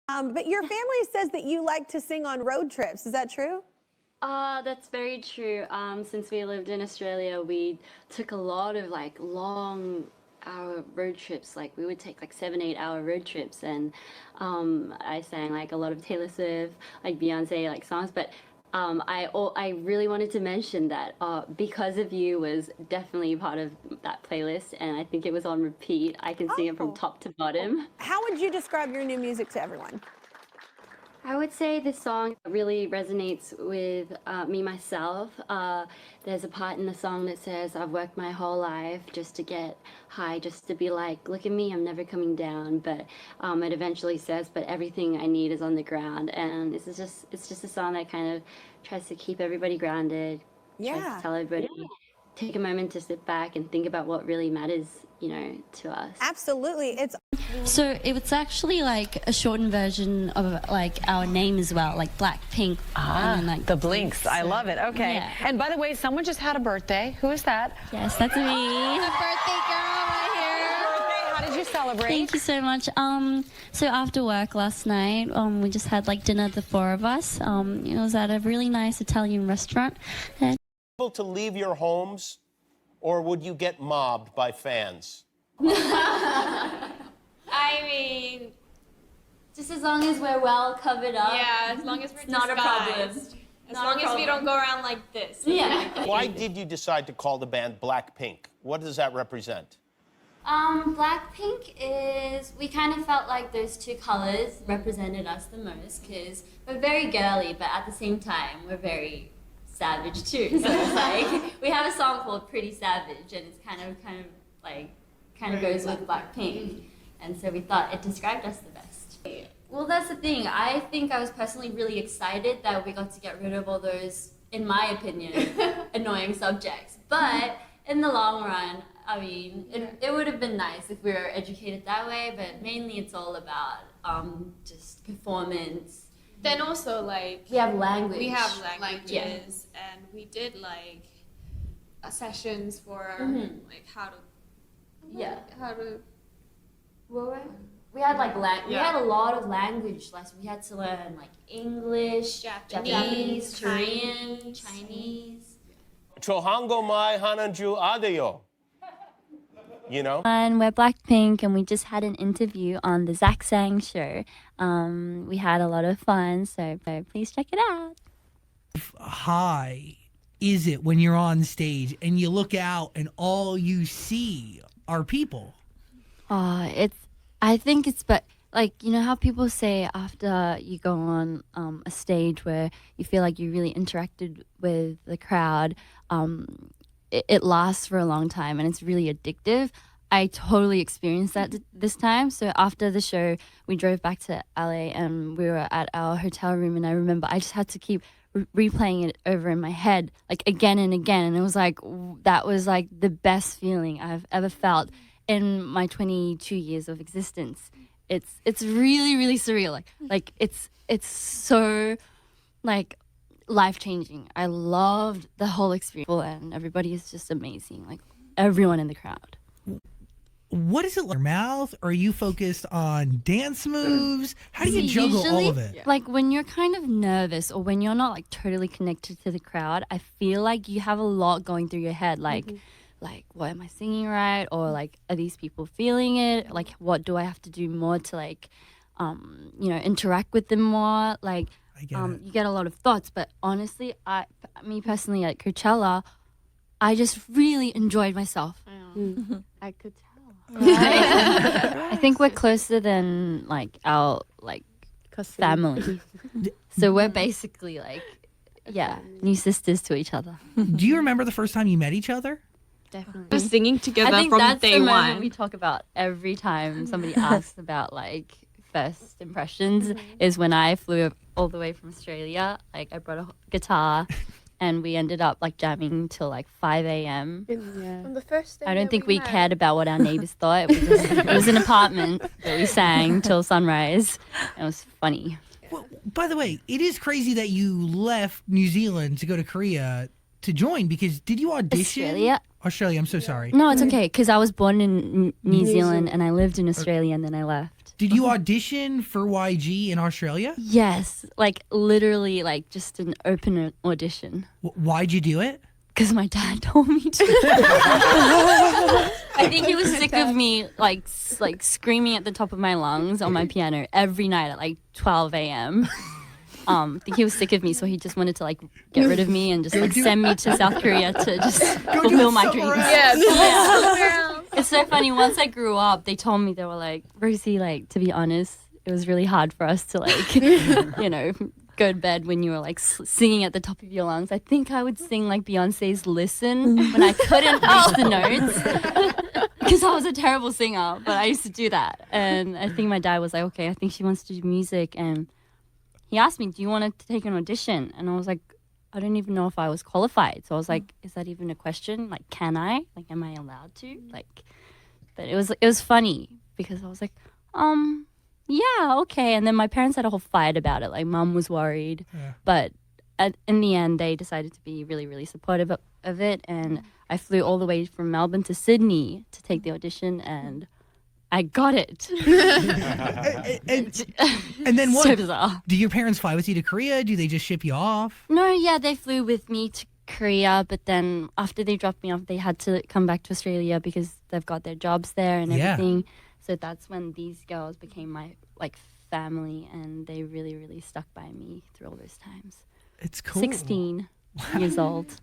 But your family says that you like to sing on road trips. Is that true? That's very true. Since we lived in Australia, we took a lot of like long hour road trips. Like we would take like 7, 8 hour road trips, and I sang like a lot of Taylor Swift, like Beyonce, like songs. But I really wanted to mention that Because of You was definitely part of that playlist, and I think it was on repeat. I can sing it from top to bottom. How would you describe your new music to everyone? I would say this song really resonates with me myself. There's a part in the song that says, I've worked my whole life just to get high, just to be like, look at me, I'm never coming down. But it eventually says, but everything I need is on the ground. And it's just a song that kind of tries to keep everybody grounded, tries to tell everybody, take a moment to sit back and think about what really matters, to us. Absolutely. So it was actually like a shortened version of like our name as well, like Blackpink. And then, like, the Blinks. So, I love it. Okay. Yeah. And by the way, someone just had a birthday. Who is that? Yes, that's me. The birthday girl right here. How did you celebrate? Thank you so much. So after work last night, we just had like dinner, the four of us. It was at a really nice Italian restaurant. And To leave your homes, or would you get mobbed by fans? I mean, Just as long as we're well covered up. yeah, as long as we're It's not a problem. disguised. As Not a long as we problem. don't go around like this. Yeah. Why did you decide to call the band Blackpink? What does that represent? Blackpink is, we kind of felt like those two colors represented us the most because we're very girly, but at the same time, we're very savage too. So it's like, we have a song called Pretty Savage, and it's kind of goes with Blackpink. And so we thought it described us the best. Well, that's the thing. I think I was personally really excited that we got to get rid of all those, in my opinion, annoying subjects. But in the long run, I mean, it would have been nice if we were educated that way, but mainly it's all about just performance. Then also, like, We have language. we have languages, and we did, like, sessions for, like, how to, We had like we had a lot of language lessons. We had to learn like English, Japanese, Korean, Chinese. Chohango mai hananju adeyo. You know? And we're Blackpink, and we just had an interview on the Zach Sang show. We had a lot of fun, so please check it out. High is it when you're on stage and you look out and all you see are people? I think it's, but like, you know how people say after you go on a stage where you feel like you really interacted with the crowd, it lasts for a long time and it's really addictive. I totally experienced that this time. So after the show, we drove back to LA and we were at our hotel room, and I remember I just had to keep replaying it over in my head like again and again, and it was like that was like the best feeling I've ever felt in my 22 years of existence. It's really, really surreal. Like it's so like life-changing. I loved the whole experience, and everybody is just amazing. Like everyone in the crowd. What is it like? Your mouth? Or are you focused on dance moves? How do you juggle all of it? Like when you're kind of nervous or when you're not like totally connected to the crowd, I feel like you have a lot going through your head. Like what am I singing right? Or like, are these people feeling it? Like, what do I have to do more to like, interact with them more? Like, you get a lot of thoughts. But honestly, me personally, at Coachella, I just really enjoyed myself. I could tell. I think we're closer than like our family. So we're basically like, new sisters to each other. Do you remember the first time you met each other? Definitely. Singing together I think from that's day the moment one. we talk about every time somebody asks about like first impressions is when I flew all the way from Australia. Like I brought a guitar and we ended up like jamming till like 5 a.m. From the first day I don't that think we met. cared about what our neighbors thought. It was an apartment that we sang till sunrise. It was funny. Well, by the way, it is crazy that you left New Zealand to go to Korea to join? Because did you audition? Australia. I'm so sorry. No, it's okay because I was born in New Zealand and I lived in Australia and then I left. Did you audition for YG in Australia? Yes, like literally, like just an open audition. Why'd you do it? Because my dad told me to. I think he was sick of me like screaming at the top of my lungs on my piano every night at like 12 a.m. I think he was sick of me, so he just wanted to like get rid of me and just like send me to South Korea to just fulfill my dreams. Yeah. It's so funny. Once I grew up, they told me, they were like, Rosie, like to be honest, it was really hard for us to like, you know, go to bed when you were like singing at the top of your lungs. I think I would sing like Beyonce's "Listen" when I couldn't reach the notes because I was a terrible singer. But I used to do that, and I think my dad was like, "Okay, I think she wants to do music," and he asked me, "Do you want to take an audition?" And I was like, "I don't even know if I was qualified." So I was like, "Is that even a question? Like, can I? Like, am I allowed to?" Like, but it was funny because I was like, yeah, okay. And then my parents had a whole fight about it. Like, mum was worried. Yeah. But in the end, they decided to be really, really supportive of it. And I flew all the way from Melbourne to Sydney to take the audition, and I got it. and then what? So bizarre. Do your parents fly with you to Korea? Do they just ship you off? No, yeah, they flew with me to Korea, but then after they dropped me off, they had to come back to Australia because they've got their jobs there and everything. So that's when these girls became my like family, and they really, really stuck by me through all those times. It's cool. 16 years old.